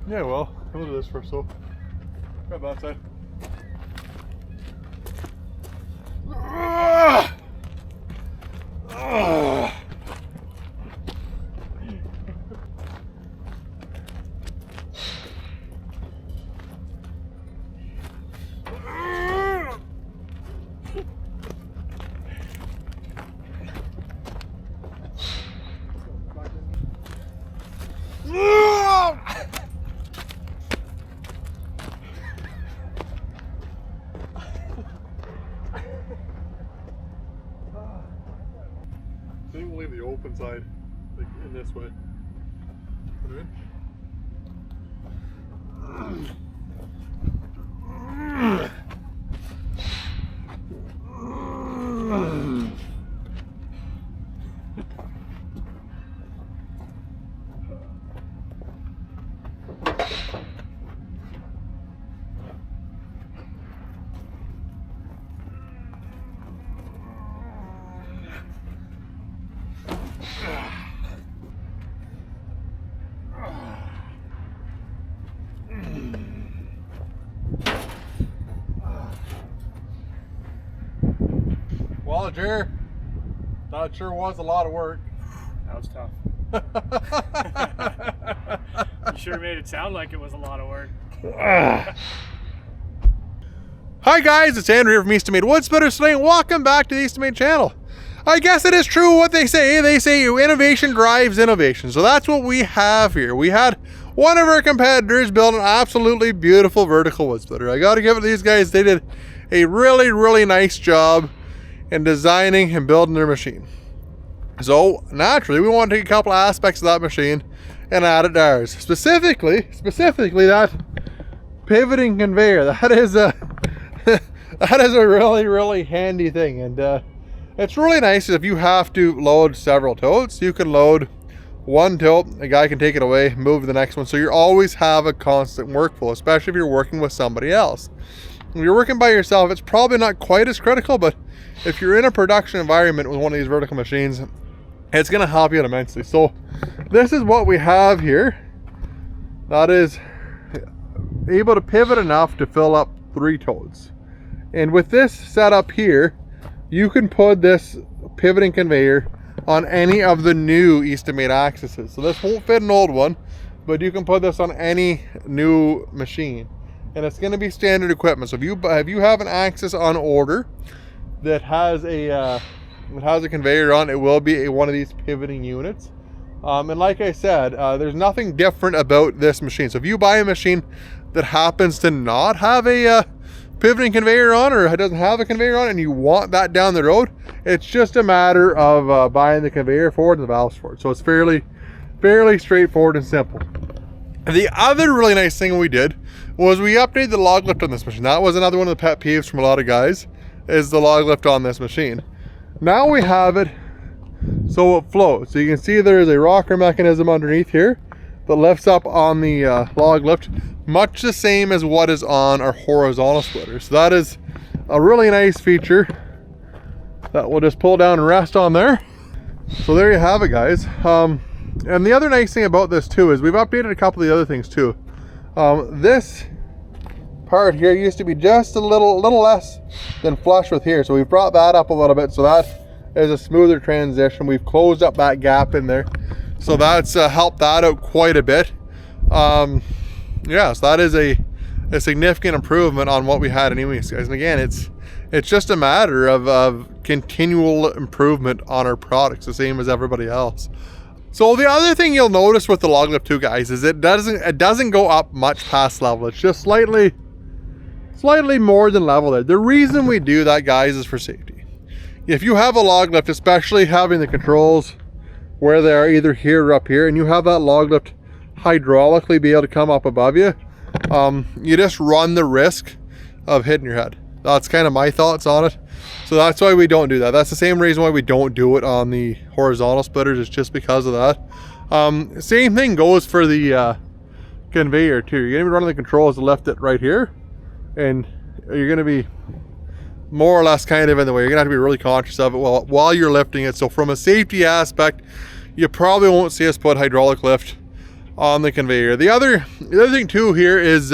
Yeah, well, we'll do this first, so grab that side. I think we'll leave the open side, like in this way. Put it in. Well, Jer, that sure was a lot of work. That was tough. You sure made it sound like it was a lot of work. Hi guys, it's Andrew here from Eastonmade Woodsplitters today, and welcome back to the Eastonmade channel. I guess it is true what they say. They say innovation drives innovation. So that's what we have here. We had one of our competitors build an absolutely beautiful vertical wood splitter. I got to give it to these guys. They did a really nice job in designing and building their machine. So naturally, we want to take a couple aspects of that machine and add it to ours. Specifically that pivoting conveyor. That is a that is a really handy thing, and it's really nice if you have to load several totes. You can load one tote, a guy can take it away, move to the next one, so you always have a constant workflow, especially if you're working with somebody else. When you're working by yourself, it's probably not quite as critical, but if you're in a production environment with one of these vertical machines, it's going to help you out immensely. So this is what we have here. That is able to pivot enough to fill up 3 totes. And with this setup here, you can put this pivoting conveyor on any of the new Eastonmade Axes. So this won't fit an old one, but you can put this on any new machine. And it's going to be standard equipment. So if you have an Axis on order that has a conveyor on, it will be one of these pivoting units. And like I said, there's nothing different about this machine. So if you buy a machine that happens to not have a pivoting conveyor on, or it doesn't have a conveyor on, and you want that down the road, it's just a matter of buying the conveyor for it and the valves for it. So it's fairly straightforward and simple. The other really nice thing we did was we updated the log lift on this machine. That was another one of the pet peeves from a lot of guys, is the log lift on this machine. Now we have it so it floats. So you can see there is a rocker mechanism underneath here that lifts up on the log lift, much the same as what is on our horizontal splitter. So that is a really nice feature that we'll just pull down and rest on there. So there you have it, guys. And the other nice thing about this too is we've updated a couple of the other things too. This part here used to be just a little less than flush with here, so we've brought that up a little bit, so that is a smoother transition. We've closed up that gap in there, so that's helped that out quite a bit. Yeah, so that is a significant improvement on what we had anyways, guys. And again, it's just a matter of continual improvement on our products, the same as everybody else. So the other thing you'll notice with the log lift too, guys, is it doesn't go up much past level. It's just slightly more than level there. The reason we do that, guys, is for safety. If you have a log lift, especially having the controls where they are either here or up here, and you have that log lift hydraulically be able to come up above you, you just run the risk of hitting your head. That's kind of my thoughts on it. So that's why we don't do that. That's the same reason why we don't do it on the horizontal splitters. It's just because of that. Same thing goes for the conveyor too. You're going to be running the controls to lift it right here, and you're going to be more or less kind of in the way. You're going to have to be really conscious of it while you're lifting it. So from a safety aspect, you probably won't see us put hydraulic lift on the conveyor. The other thing too here is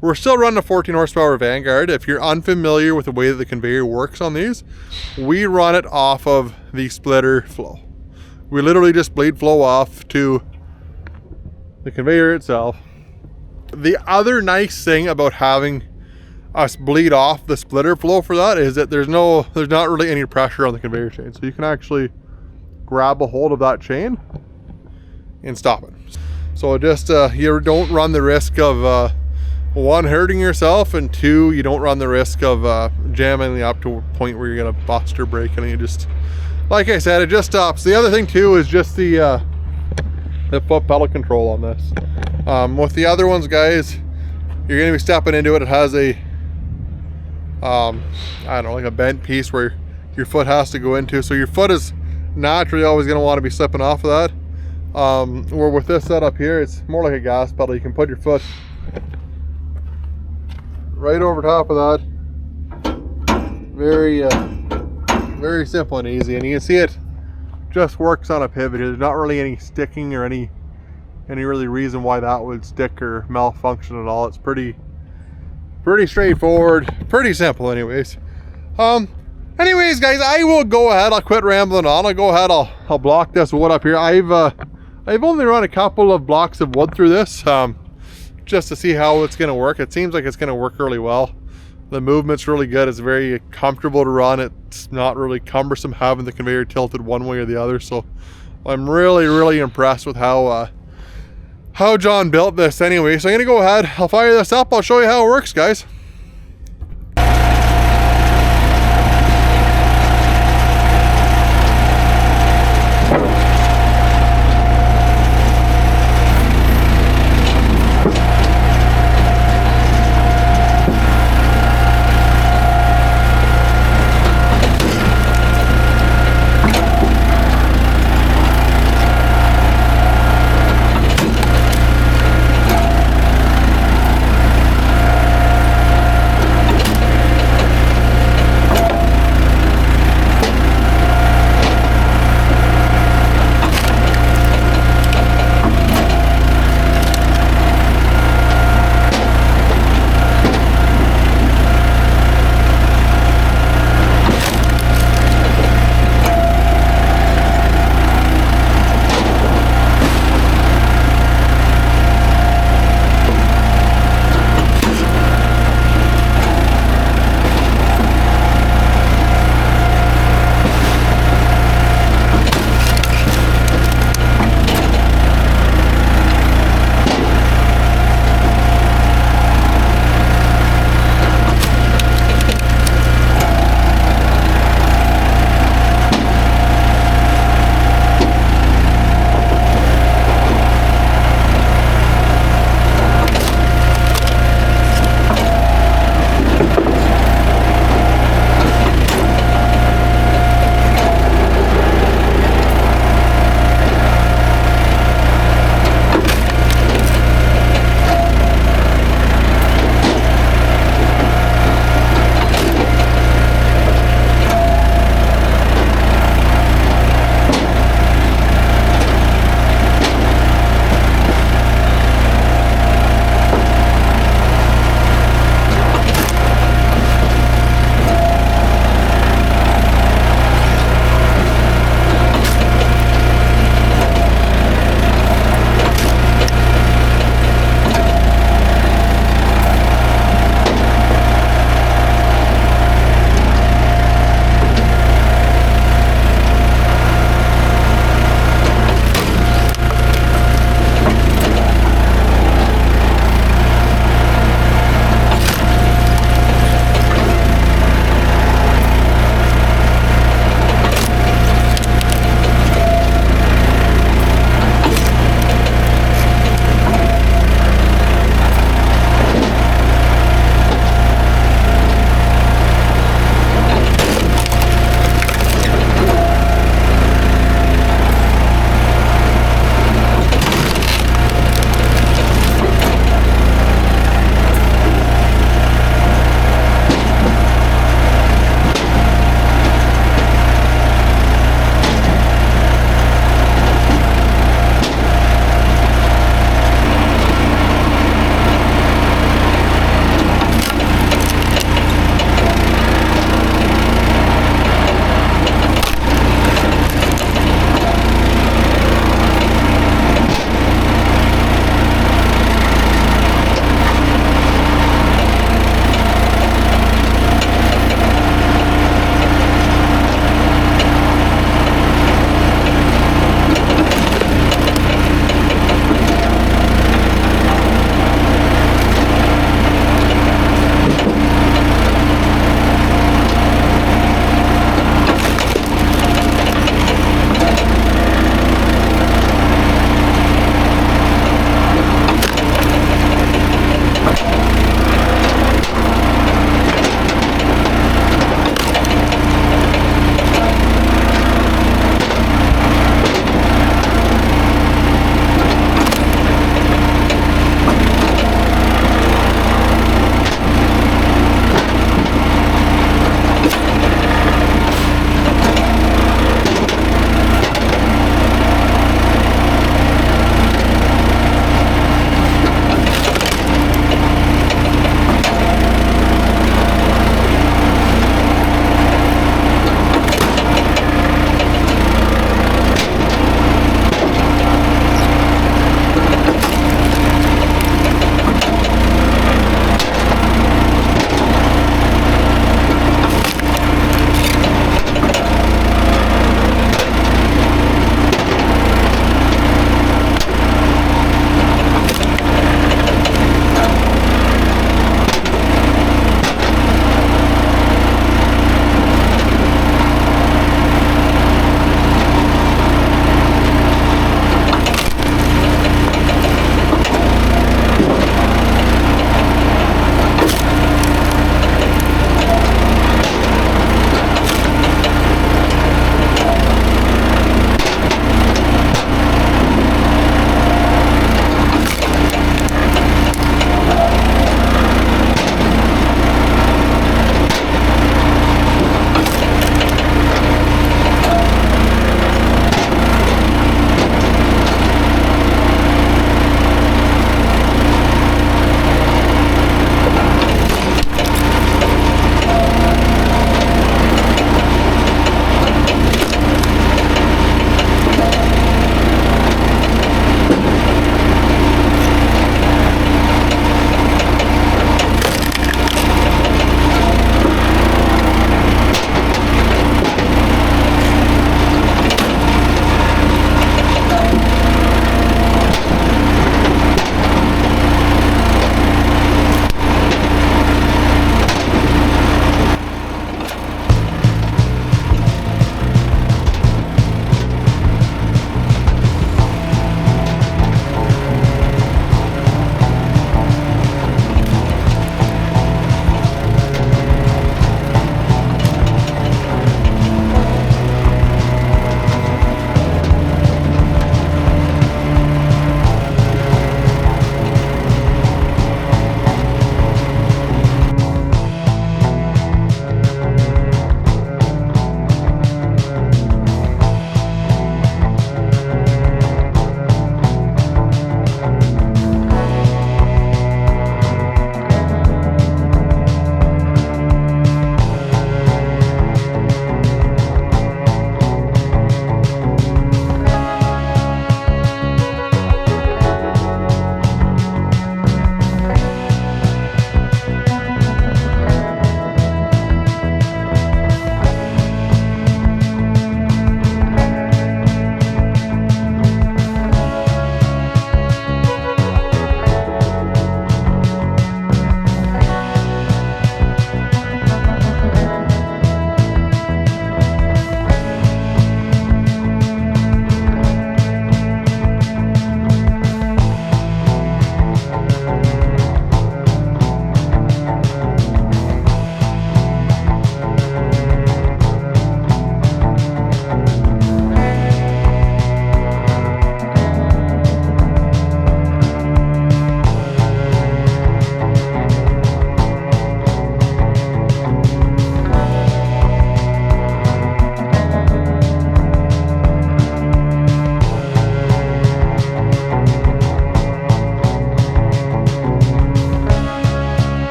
we're still running a 14 horsepower Vanguard. If you're unfamiliar with the way that the conveyor works on these, we run it off of the splitter flow. We literally just bleed flow off to the conveyor itself. The other nice thing about having us bleed off the splitter flow for that is that there's not really any pressure on the conveyor chain. So you can actually grab a hold of that chain and stop it. So just you don't run the risk of one, hurting yourself, and two, you don't run the risk of jamming up to a point where you're gonna bust or break, and you just, like I said, it just stops. The other thing too is just the foot pedal control on this. With the other ones, guys, you're gonna be stepping into it. It has a I don't know, like a bent piece where your foot has to go into, so your foot is naturally always going to want to be slipping off of that. Where with this setup here, it's more like a gas pedal. You can put your foot right over top of that. Very simple and easy, and you can see it just works on a pivot. There's not really any sticking or any really reason why that would stick or malfunction at all. It's pretty straightforward, pretty simple anyways. Anyways, guys, I will go ahead, I'll quit rambling on. I'll go ahead, I'll block this wood up here. I've only run a couple of blocks of wood through this, just to see how it's gonna work. It seems like it's gonna work really well. The movement's really good. It's very comfortable to run. It's not really cumbersome having the conveyor tilted one way or the other. So I'm really impressed with how John built this anyway. So I'm gonna go ahead, I'll fire this up, I'll show you how it works, guys.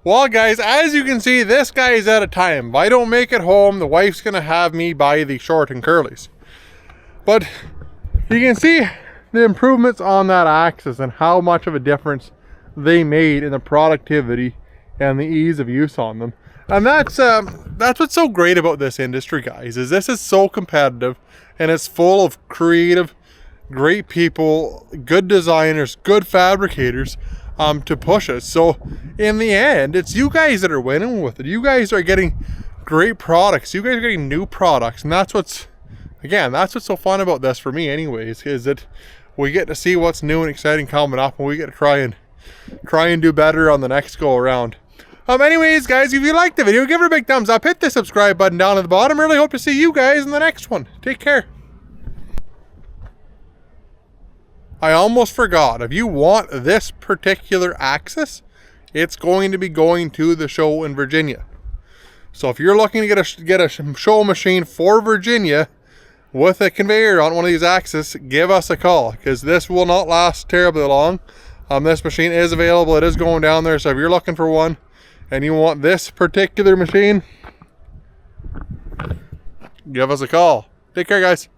Well, guys, as you can see, this guy is out of time. If I don't make it home, the wife's gonna have me buy the short and curlies. But you can see the improvements on that Axis and how much of a difference they made in the productivity and the ease of use on them. And that's what's so great about this industry, guys, is this is so competitive and it's full of creative, great people, good designers, good fabricators to push us. So in the end, it's you guys that are winning with it. You guys are getting great products. You guys are getting new products. And that's what's, again, that's what's so fun about this for me anyways, is that we get to see what's new and exciting coming up, and we get to try and do better on the next go around. Anyways, guys, if you liked the video, give it a big thumbs up, hit the subscribe button down at the bottom. Really hope to see you guys in the next one. Take care. I almost forgot, if you want this particular Axis, it's going to be going to the show in Virginia. So if you're looking to get a show machine for Virginia with a conveyor on one of these Axis, give us a call, because this will not last terribly long. This machine is available, it is going down there, so if you're looking for one and you want this particular machine, give us a call. Take care, guys.